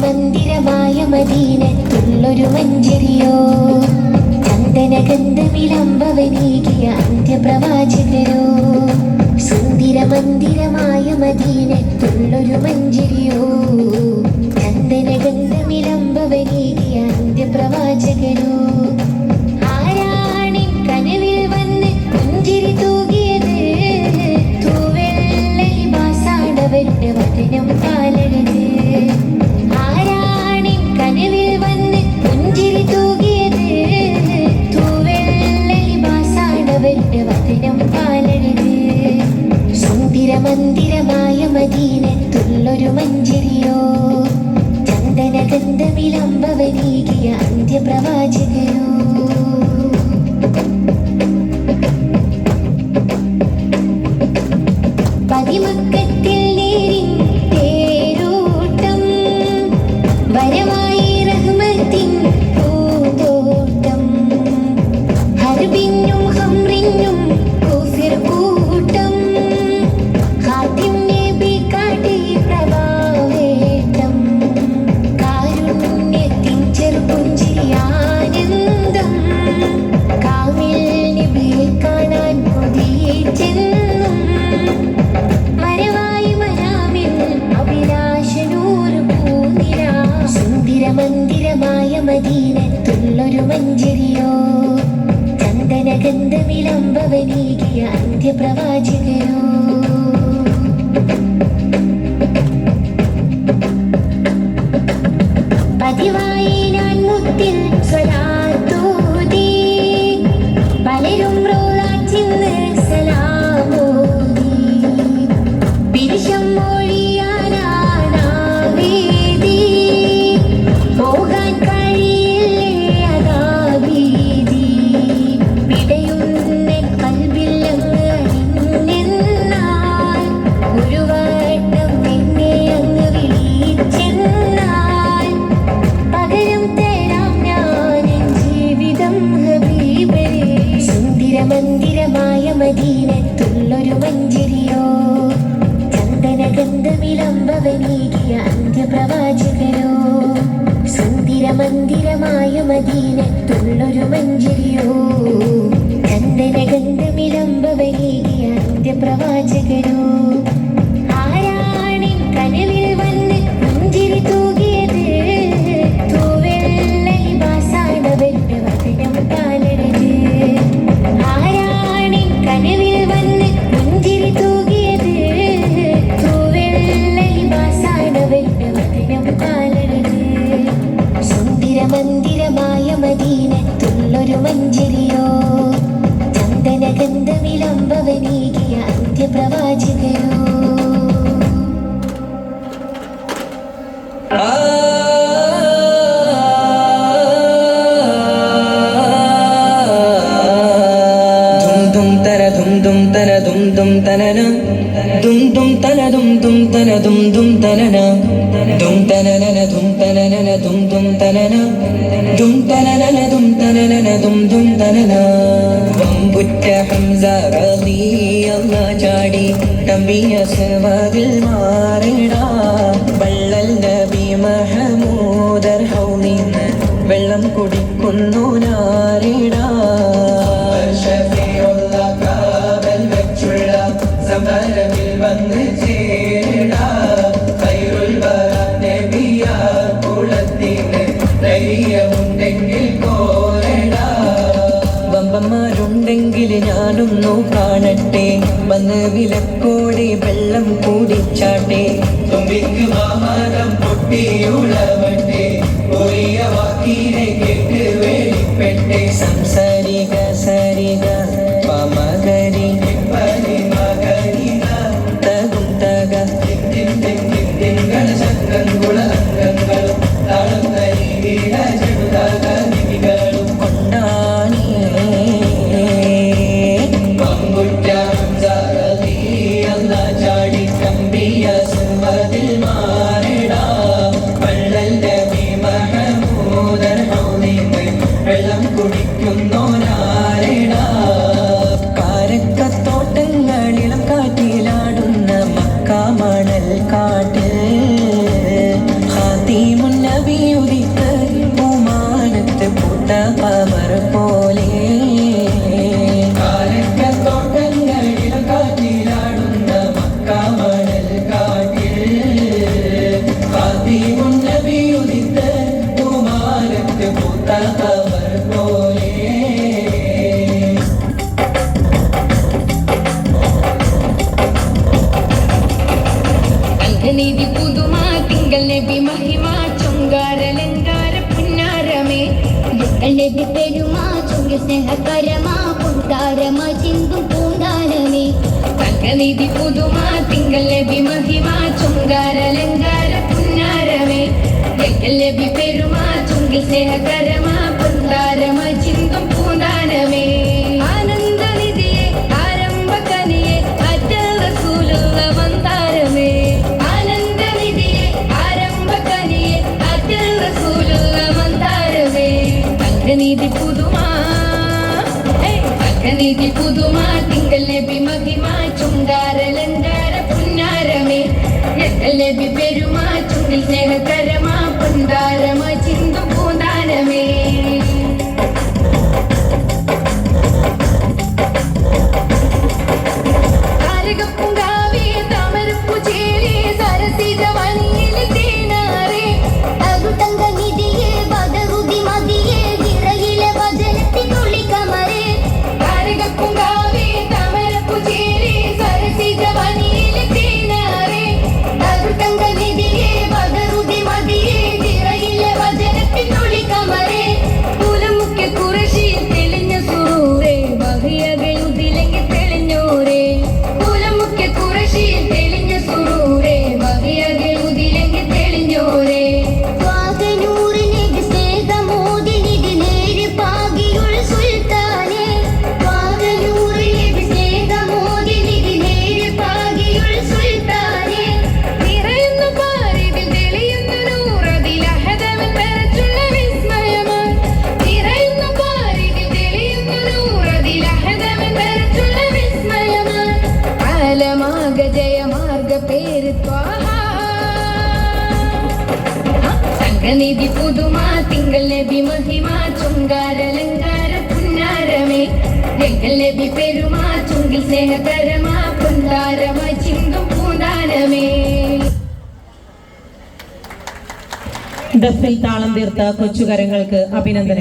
മന്ദിരമായ മദീനത്തുള്ളൊരു മഞ്ചരിയോ ചന്ദനഗന്ധ വിളംബവനീകിയ അന്ത്യപ്രവാചകരോ. സുന്ദര മന്ദിരമായ മദീനത്തുള്ളൊരു മഞ്ചരിയോ ചന്ദനഗന്ധ വിളംബവനീകിയ അന്ത്യപ്രവാചകരോ. ആരാണി കനവിൽ വന്ന് പുഞ്ചിരി തൂകിയത് തൂവെള്ള ലിബാസാണവരുടെ വചനം പാലരുത്. കനവിൽ വന്ന് പുഞ്ചിരി തൂകിയത് തൂവെള്ള ലിബാസാണവരുടെ വചനം പാലരുത്. സുന്ദര മന്ദിരമായ മദീനത്തുള്ളൊരു മഞ്ചരിയോ ചന്ദനഗന്ധ വിളംബവനീകിയ അന്ത്യപ്രവാചകരോ. പതിമക്കത്തിൽ നേരി തേരോട്ടം വരമായി റഹ്മത്തിൻ പൂന്തോട്ടം. ഹർബിനും ഹംറിനും കുഫിർ കൂട്ടം ഹാത്തിം നബി കാട്ടി പ്രഭാവേട്ടം. കാരുണ്യത്തിൻ ചെറുപുഞ്ചിരി ആനന്ദം കാവിൽ നബിയെ കാണാൻ കൊതിച്ചെന്നും മരവായി മനാമിൽ അഭിലാഷനൂർ പൂനിര. സുന്ദര മന്ദിരമായ മദീനത്തുള്ളൊരു മഞ്ചരിയോ ചന്ദനഗന്ധ വിളംബവനീകിയ അന്ത്യപ്രവാചകരോ. പതിവായി ഞാൻ മുത്തിൽ സ്വലാത്തോതി പലരും റോളാച്ചിന്ന് സലാമോതി. പിരിശം മൊഴിയാനാവേദി പോകാൻ കഴിയില്ലേ അതാവീതി. വിടയുന്ന കൽവിൽ അങ്ങ് അണിഞ്ഞെന്നാൽ ഒരു വട്ടം എന്നെ അങ്ങ് വിളിച്ചെന്നാൽ പകരം തരാം ഞാൻ ജീവിതം ഹബീബരേ. സുന്ദര മന്ദിരമായ മദീനത്തുള്ളൊരു മഞ്ചരിയോ ചന്ദനഗന്ധ വിളംബവനീകിയ അന്ത്യപ്രവാചകരോ. സുന്ദര മന്ദിരമായ മദീനത്തുള്ളൊരു മഞ്ചരിയോ ചന്ദനഗന്ധ വിളംബവനീകിയ അന്ത്യപ്രവാചകരോ. ആരാണി കനവിൽ വന്ന് പുഞ്ചിരി തൂകിയത് തൂവെള്ള ലിബാസാണവരുടെ വചനം പാലരുത്. ആരാണി കനവിൽ വന്ന് പുഞ്ചിരി തൂകിയത് തൂവെള്ള ലിബാസാണവരുടെ വചനം പാലരുത്. സുന്ദര മന്ദിരമായ മദീനത്തുള്ളൊരു മഞ്ചരിയോ ചന്ദനഗന്ധ വിളംബവനീകിയ അന്ത്യപ്രവാചകരോ. dum dum tana dum dum tanana dum dum tana dum dum tana dum dum tanana dum tanana dum tanana dum dum tanana dum tanana dum tanana dum dum tanana. വമ്പുറ്റ Hamza റളിയല്ലാഹു ചാടി തമ്പിയ സവാദിൽ മാറിടാ. വള്ളൽ നബി മഹമൂദർ ഹൗമിന്ന് വെള്ളം കുടിക്കുന്നു നാരിടാ. സമരമിൽ വന്ന് ചേരിടാ. ഖൈറുൽ വറ നബിയാ കുളത്തിന് ധൈര്യമുണ്ടെങ്കിൽ കോരടാ. വമ്പന്മാരുണ്ടെങ്കിൽ ഞാനൊന്നു കാണട്ടെ വന്ന് വിലക്കോടെ വെള്ളം കൂടിച്ചാട്ടെ. തുമ്പിക്ക് മാമരം പൊട്ടിയുളവട്ടെ ഒരിയ വാക്കിനെ കേട്ട് വേലിപ്പെട്ടെ. സംസാരിക സരിക പമകരി കൊണ്ടാ കമർ പോലെ നീതി പുതുമ തിങ്കൾ നബി മഹിമ ചൊങ്കാരലങ്കാര പുന്നാരമേ നബി പെരുമാ ചുങ്കി സ്നേഹകരമാ പുണ്ടാരമാ ചിന്തും പൂണ്ടാരമേ നീതി പുതുമ തിങ്കൾ നബി മഹിമ ചൊങ്കാരലങ്കാര പുന്നാരമേ നബി പെരുമാ ചുങ്കി സ്നേഹകരമാ പുണ്ടാരമാ ചിന്തും പൂണ്ടാരമേ ആനന്ദ നിധിയെ ആരംഭ കനിയെ അറ്റൽ റസൂലുള്ള വന്താരമേ നീതി പുതുമാ നീതി പുതുമാ തിങ്കൾ നബി മഹിമ ചുങ്കാരലങ്കാര പുന്നാരമേ നബി പെരുമാ ചുങ്കിൽ സ്നേഹകരമാ പുണ്ടാരമാ ചിന്തു പൂന്താനമേ താരകപ്പുങ്കാവേ താമരപ്പു ചേലേ സരസിജ വനിയിൽ തേനാരേ അരുതങ്ക നിധിയെ ബദറുദി മതിയെ പൂങ്കാവേ താമരപ്പു ചേലേ സരസിജ വനിയിൽ തേനാരേ അരുതങ്ക നിധിയെ ബദറുദി മതിയെ ചിറയിലെ വചനത്തിനുള്ളി കമറേ കുലമുഖ്യ കുറശിയിൽ തെളിഞ്ഞ സുറൂരേ വഹിയകയുതിലെങ്കിൽ തെളിഞ്ഞോരേ കുലമുഖ്യ കുറശിയിൽ തെളിഞ്ഞ സുറൂരേ വഹിയകയുതിലെങ്കിൽ തെളിഞ്ഞോരേ സ്വാഗനൂറ് നബി സ്നേഹമോദി നിധി നേര് പാകിയുൾ സുൽത്താനേ സ്വാഗനൂറ് നബി സ്നേഹമോദി നിധി നേര് പാകിയുൾ സുൽത്താനേ നിറയുന്ന പാരിതിൽ തെളിയുന്ന നൂറതിൽ അഹദവൻ വരച്ചുള്ള വിസ്മയമായി നിറയുന്ന പാരിതിൽ തെളിയുന്ന നൂറതിൽ അഹദവൻ വരച്ചുള്ള വിസ്മയമായി ആലമാക ജയമാർഗ പേര് സംഘനിധി പുതുമാ തിങ്കൾ നബി മഹിമ ചുങ്കാരലങ്കാര പുന്നാരമേ തിങ്കൾ നബി പെരുമാ ചുങ്കിൽ സ്നേഹകരമാ പുന്താരമാ ചിന്തും പൂന്താനമേ ദഫിൽ താളം തീർത്ത കൊച്ചുകരങ്ങൾക്ക് അഭിനന്ദനം.